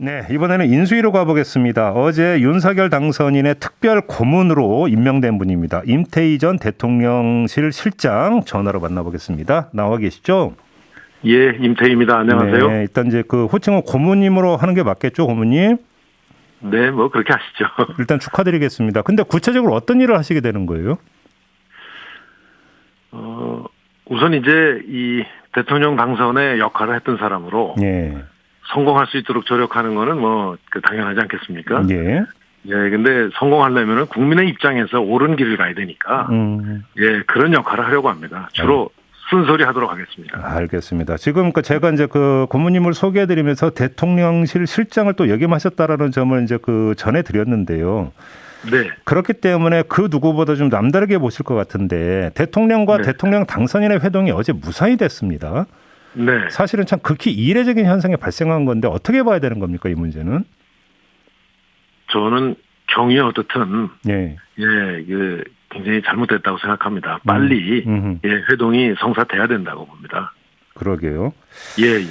네, 이번에는 인수위로 가보겠습니다. 어제 윤석열 당선인의 특별 고문으로 임명된 분입니다. 임태희 전 대통령실 실장 전화로 만나보겠습니다. 나와 계시죠? 예, 임태희입니다. 안녕하세요. 네, 일단 이제 그 호칭은 고문님으로 하는 게 맞겠죠, 고문님? 네, 뭐 그렇게 하시죠. 일단 축하드리겠습니다. 근데 구체적으로 어떤 일을 하시게 되는 거예요? 우선 이제 이 대통령 당선의 역할을 했던 사람으로 예. 성공할 수 있도록 조력하는 거는 뭐 당연하지 않겠습니까? 예. 예, 근데 성공하려면은 국민의 입장에서 옳은 길을 가야 되니까 예, 그런 역할을 하려고 합니다. 주로 쓴소리 하도록 하겠습니다. 알겠습니다. 지금 제가 이제 그 고문님을 소개해드리면서 대통령실 실장을 또 역임하셨다라는 점을 이제 그 전해드렸는데요. 네. 그렇기 때문에 그 누구보다 좀 남다르게 보실 것 같은데 대통령과 네. 대통령 당선인의 회동이 어제 무산이 됐습니다. 네. 사실은 참 극히 이례적인 현상이 발생한 건데 어떻게 봐야 되는 겁니까, 이 문제는? 저는 경위 어떻든 예. 그 굉장히 잘못됐다고 생각합니다. 빨리 예, 회동이 성사돼야 된다고 봅니다. 그러게요. 예.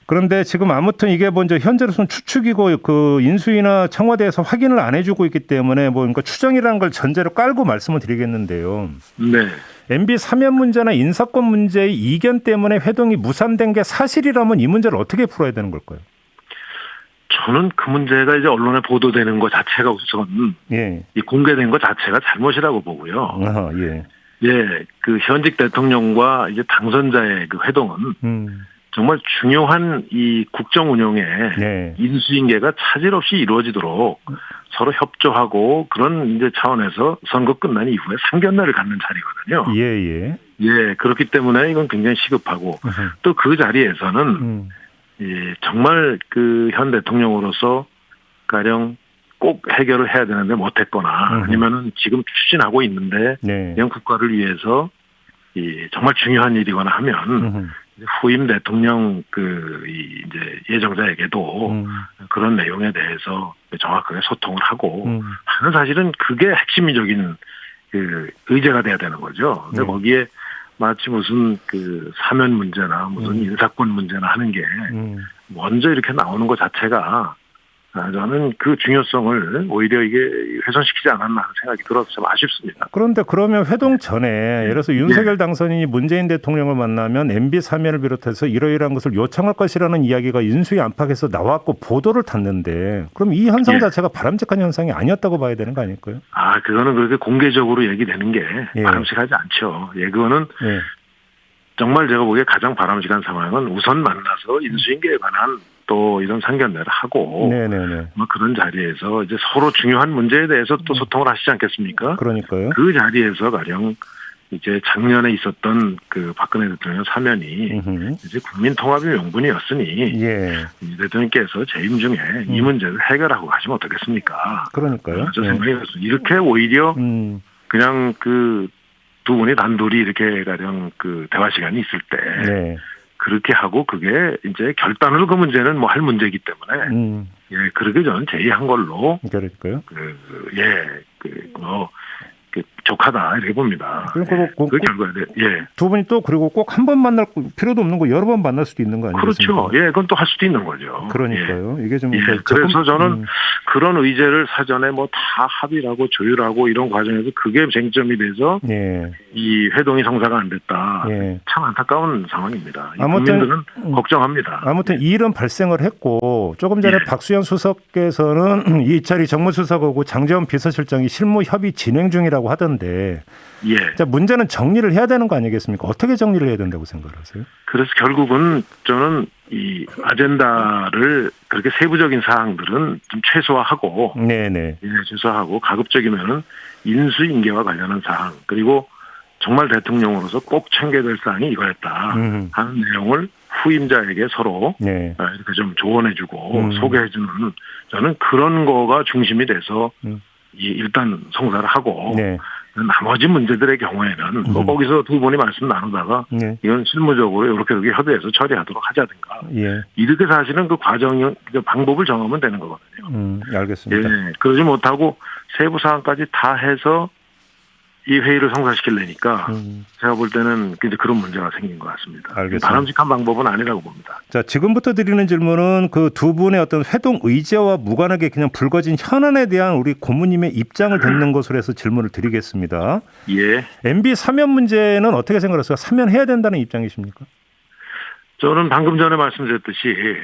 그런데 지금 아무튼 이게 먼저 현재로서는 추측이고 그 인수위나 청와대에서 확인을 안 해주고 있기 때문에 뭐 그러니까 추정이라는 걸 전제로 깔고 말씀을 드리겠는데요. 네. MB 사면 문제나 인사권 문제의 이견 때문에 회동이 무산된 게 사실이라면 이 문제를 어떻게 풀어야 되는 걸까요? 저는 그 문제가 이제 언론에 보도되는 것 자체가 우선 이 공개된 것 자체가 잘못이라고 보고요. 아하, 예. 예, 그 현직 대통령과 이제 당선자의 그 회동은 정말 중요한 이 국정 운영에 인수인계가 차질 없이 이루어지도록 서로 협조하고 그런 이제 차원에서 선거 끝난 이후에 상견례를 갖는 자리거든요. 예, 그렇기 때문에 이건 굉장히 시급하고 또 그 자리에서는 예, 정말 그 현 대통령으로서 가령 꼭 해결을 해야 되는데 못했거나 아니면은 지금 추진하고 있는데 이런 국가를 위해서 이 정말 중요한 일이거나 하면 후임 대통령 이제 예정자에게도 그런 내용에 대해서 정확하게 소통을 하고 하는 사실은 그게 핵심적인 그 의제가 돼야 되는 거죠. 근데 거기에 마치 무슨 그 사면 문제나 무슨 인사권 문제나 하는 게 먼저 이렇게 나오는 것 자체가 저는 그 중요성을 오히려 이게 훼손시키지 않았나 하는 생각이 들어서 좀 아쉽습니다. 그런데 그러면 회동 전에 예를 들어서 윤석열 당선인이 문재인 대통령을 만나면 MB 사면을 비롯해서 이러이러한 것을 요청할 것이라는 이야기가 인수위 안팎에서 나왔고 보도를 탔는데 그럼 이 현상 자체가 바람직한 현상이 아니었다고 봐야 되는 거 아닐까요? 아, 그거는 그렇게 공개적으로 얘기되는 게 바람직하지 않죠. 그거는 정말 제가 보기에 가장 바람직한 상황은 우선 만나서 인수인계에 관한 또 이런 상견례를 하고 뭐 그런 자리에서 이제 서로 중요한 문제에 대해서 또 소통을 하시지 않겠습니까? 그러니까요. 그 자리에서 가령 이제 작년에 있었던 그 박근혜 대통령 사면이 이제 국민 통합의 명분이었으니 이 대통령께서 재임 중에 이 문제를 해결하고 가시면 어떻겠습니까? 그러니까요. 저 생각이 그렇습니다. 이렇게 오히려 그냥 그 두 분이 단둘이 이렇게 가령 그 대화 시간이 있을 때 그렇게 하고 그게 이제 결단으로 그 문제는 뭐 할 문제이기 때문에 그렇게 저는 제의한 걸로 그럴까요? 족하다 이렇게 봅니다. 그 결과에 두 분이 또 그리고 꼭 한 번 만날 필요도 없는 거 여러 번 만날 수도 있는 거 아니겠습니까? 그렇죠. 그건 또 할 수도 있는 거죠. 그러니까요. 이게 좀 그래서 저는 그런 의제를 사전에 뭐 다 합의하고 조율하고 이런 과정에서 그게 쟁점이 돼서 이 회동이 성사가 안 됐다. 참 안타까운 상황입니다. 아무튼 국민들은 걱정합니다. 아무튼 이 일은 발생을 했고 조금 전에 박수현 수석께서는 이 자리 정무수석하고 장재원 비서실장이 실무 협의 진행 중이라고 하던데 자, 문제는 정리를 해야 되는 거 아니겠습니까? 어떻게 정리를 해야 된다고 생각하세요? 그래서 결국은 저는 이 아젠다를 그렇게 세부적인 사항들은 좀 최소화하고 최소화하고 가급적이면은 인수인계와 관련한 사항 그리고 정말 대통령으로서 꼭 챙겨야 될 사항이 이거였다 하는 내용을 후임자에게 서로 이렇게 좀 조언해주고 소개해주는 저는 그런 거가 중심이 돼서 일단 성사를 하고 나머지 문제들의 경우에는 뭐 거기서 두 분이 말씀 나누다가 이건 실무적으로 이렇게 협의해서 처리하도록 하자든가 이렇게 사실은 그 과정 방법을 정하면 되는 거거든요. 알겠습니다. 그러지 못하고 세부 사항까지 다 해서 이 회의를 성사시키려니까 제가 볼 때는 이제 그런 문제가 생긴 것 같습니다. 알겠습니다. 바람직한 방법은 아니라고 봅니다. 자, 지금부터 드리는 질문은 그 두 분의 어떤 회동 의제와 무관하게 그냥 불거진 현안에 대한 우리 고모님의 입장을 듣는 것으로 해서 질문을 드리겠습니다. 예. MB 사면 문제는 어떻게 생각하세요? 사면해야 된다는 입장이십니까? 저는 방금 전에 말씀드렸듯이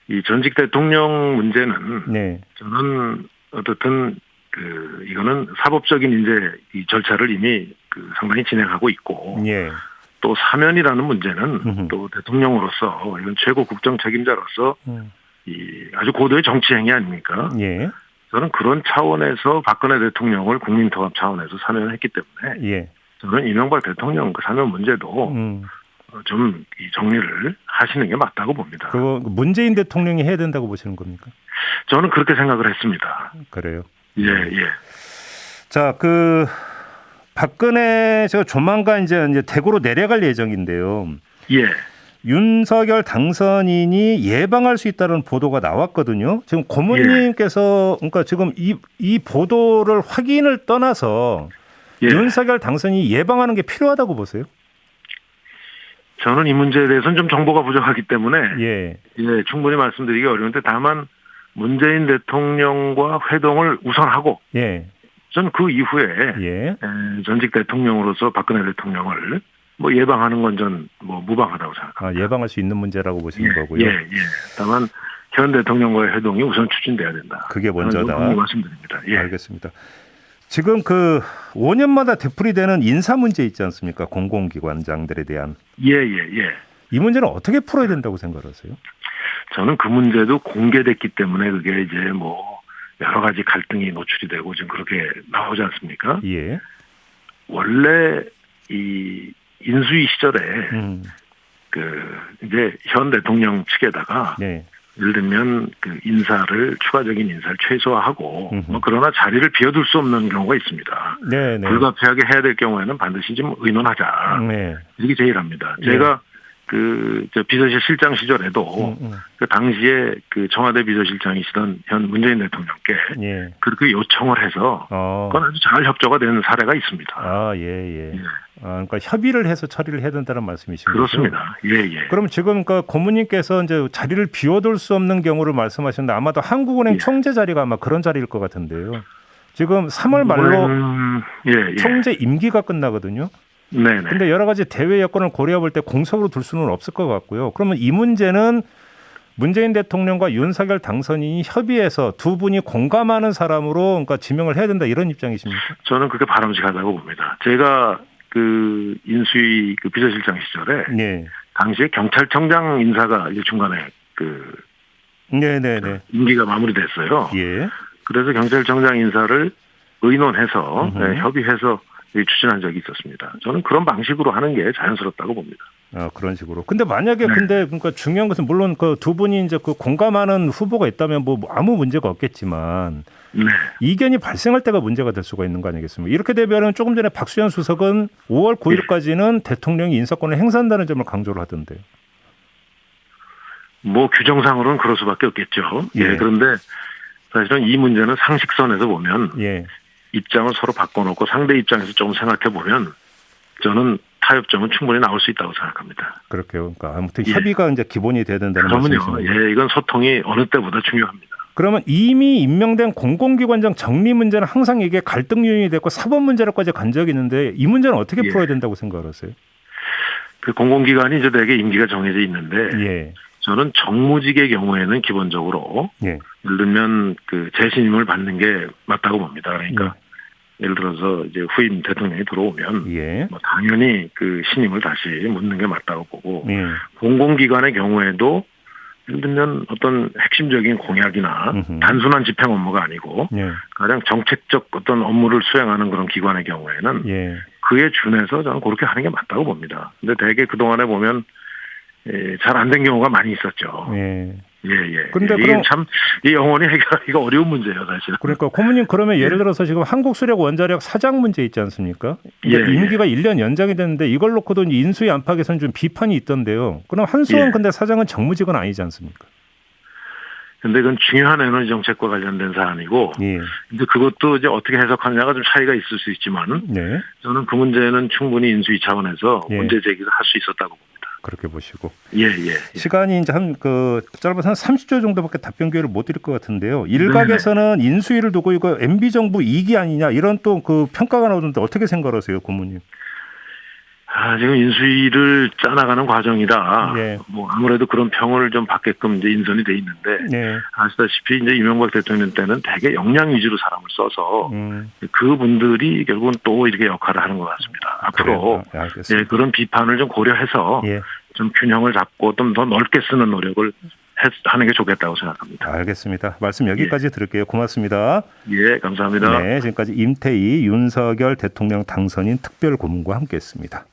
이 전직 대통령 문제는 네. 저는 어떻든 이거는 사법적인 이제 이 절차를 이미 상당히 진행하고 있고 예. 또 사면이라는 문제는 또 대통령으로서 이건 최고 국정 책임자로서 이 아주 고도의 정치 행위 아닙니까? 예. 저는 그런 차원에서 박근혜 대통령을 국민통합 차원에서 사면했기 때문에 예. 저는 이명박 대통령 그 사면 문제도 좀 이 정리를 하시는 게 맞다고 봅니다. 그거 문재인 대통령이 해야 된다고 보시는 겁니까? 저는 그렇게 생각을 했습니다. 그래요. 예, 예. 자, 박근혜 저 조만간 이제 대구로 내려갈 예정인데요. 예. 윤석열 당선인이 예방할 수 있다는 보도가 나왔거든요. 지금 고모님께서 그러니까 지금 이 보도를 확인을 떠나서 예. 윤석열 당선인이 예방하는 게 필요하다고 보세요? 저는 이 문제에 대해서는 좀 정보가 부족하기 때문에 예, 충분히 말씀드리기 어려운데 다만 문재인 대통령과 회동을 우선하고 예, 저는 그 이후에 예. 전직 대통령으로서 박근혜 대통령을 뭐 예방하는 건 전 뭐 무방하다고 생각합니다. 예방할 수 있는 문제라고 보시는 거고요. 예. 다만 현 대통령과의 회동이 우선 추진돼야 된다. 그게 먼저다. 말씀드립니다. 예. 알겠습니다. 지금 5년마다 되풀이되는 인사 문제 있지 않습니까? 공공기관장들에 대한. 예. 이 문제는 어떻게 풀어야 된다고 생각하세요? 저는 그 문제도 공개됐기 때문에 그게 이제 뭐 여러 가지 갈등이 노출이 되고 지금 그렇게 나오지 않습니까? 예. 원래 이 인수위 시절에 이제 현 대통령 측에다가 네. 예를 들면 추가적인 인사를 최소화하고 뭐 그러나 자리를 비워둘 수 없는 경우가 있습니다. 네. 불가피하게 해야 될 경우에는 반드시 좀 의논하자. 네. 이게 제일 합니다. 제가 비서실 실장 시절에도 당시에 청와대 비서실장이시던 현 문재인 대통령께 그렇게 요청을 해서 그건 아주 잘 협조가 되는 사례가 있습니다. 예. 그러니까 협의를 해서 처리를 해야 된다는 말씀이신 거죠? 그렇습니다. 예. 그럼 지금 고모님께서 이제 자리를 비워둘 수 없는 경우를 말씀하셨는데 아마도 한국은행 총재 자리가 아마 그런 자리일 것 같은데요. 지금 3월 말로 총재 임기가 끝나거든요. 네네. 근데 여러 가지 대외 여건을 고려해 볼 때 공석으로 둘 수는 없을 것 같고요. 그러면 이 문제는 문재인 대통령과 윤석열 당선인이 협의해서 두 분이 공감하는 사람으로 그러니까 지명을 해야 된다 이런 입장이십니까? 저는 그게 바람직하다고 봅니다. 제가 인수위 비서실장 시절에 당시에 경찰청장 인사가 이제 중간에 임기가 마무리됐어요. 예. 그래서 경찰청장 인사를 의논해서 협의해서 추진한 적이 있었습니다. 저는 그런 방식으로 하는 게 자연스럽다고 봅니다. 그런 식으로. 근데 만약에 그러니까 중요한 것은 물론 두 분이 이제 공감하는 후보가 있다면 뭐 아무 문제가 없겠지만 이견이 발생할 때가 문제가 될 수가 있는 거 아니겠습니까? 이렇게 되면은 조금 전에 박수현 수석은 5월 9일까지는 대통령이 인사권을 행사한다는 점을 강조를 하던데요. 뭐 규정상으로는 그럴 수밖에 없겠죠. 그런데 사실은 이 문제는 상식선에서 보면 입장을 서로 바꿔놓고 상대 입장에서 조금 생각해 보면 저는 타협점은 충분히 나올 수 있다고 생각합니다. 그렇게요. 그러니까 아무튼 협의가 이제 기본이 돼야 된다는 말씀이시죠. 이건 소통이 어느 때보다 중요합니다. 그러면 이미 임명된 공공기관장 정리 문제는 항상 이게 갈등 요인이 됐고 사법 문제로까지 간 적이 있는데 이 문제는 어떻게 풀어야 된다고 생각하세요? 공공기관이 이제 대개 임기가 정해져 있는데 저는 정무직의 경우에는 기본적으로 예를 들면 재신임을 받는 게 맞다고 봅니다. 그러니까 예를 들어서 이제 후임 대통령이 들어오면 뭐 당연히 신임을 다시 묻는 게 맞다고 보고 공공기관의 경우에도 예를 들면 어떤 핵심적인 공약이나 단순한 집행 업무가 아니고 가장 정책적 어떤 업무를 수행하는 그런 기관의 경우에는 그에 준해서 저는 그렇게 하는 게 맞다고 봅니다. 근데 대개 그동안에 보면 잘 안 된 경우가 많이 있었죠. 근데 이게 참 이 영원히 해결하기가 어려운 문제예요, 사실은. 그러니까 고모님 그러면 예를 들어서 지금 한국수력 원자력 사장 문제 있지 않습니까? 임기가 1년 연장이 됐는데 이걸 놓고도 인수위 안팎에서는 좀 비판이 있던데요. 그럼 한수원 근데 사장은 정무직은 아니지 않습니까? 근데 그건 중요한 에너지 정책과 관련된 사안이고, 예. 이제 그것도 이제 어떻게 해석하느냐가 좀 차이가 있을 수 있지만, 네. 저는 그 문제는 충분히 인수위 차원에서 예. 문제 제기를 할 수 있었다고 봅니다. 그렇게 보시고. 예. 시간이 이제 짧아서 한 30초 정도밖에 답변 기회를 못 드릴 것 같은데요. 일각에서는 네네. 인수위를 두고 이거 MB 정부 이익이 아니냐 이런 또 그 평가가 나오는데 어떻게 생각하세요, 고모님? 지금 인수위를 짜나가는 과정이라, 예. 뭐, 아무래도 그런 평을 좀 받게끔 이제 인선이 돼 있는데, 예. 아시다시피 이제 이명박 대통령 때는 되게 역량 위주로 사람을 써서, 그분들이 결국은 또 이렇게 역할을 하는 것 같습니다. 앞으로, 예, 그런 비판을 좀 고려해서, 예. 좀 균형을 잡고 좀 더 넓게 쓰는 노력을 하는 게 좋겠다고 생각합니다. 알겠습니다. 말씀 여기까지 들을게요. 고맙습니다. 예, 감사합니다. 네, 지금까지 임태희 윤석열 대통령 당선인 특별고문과 함께했습니다.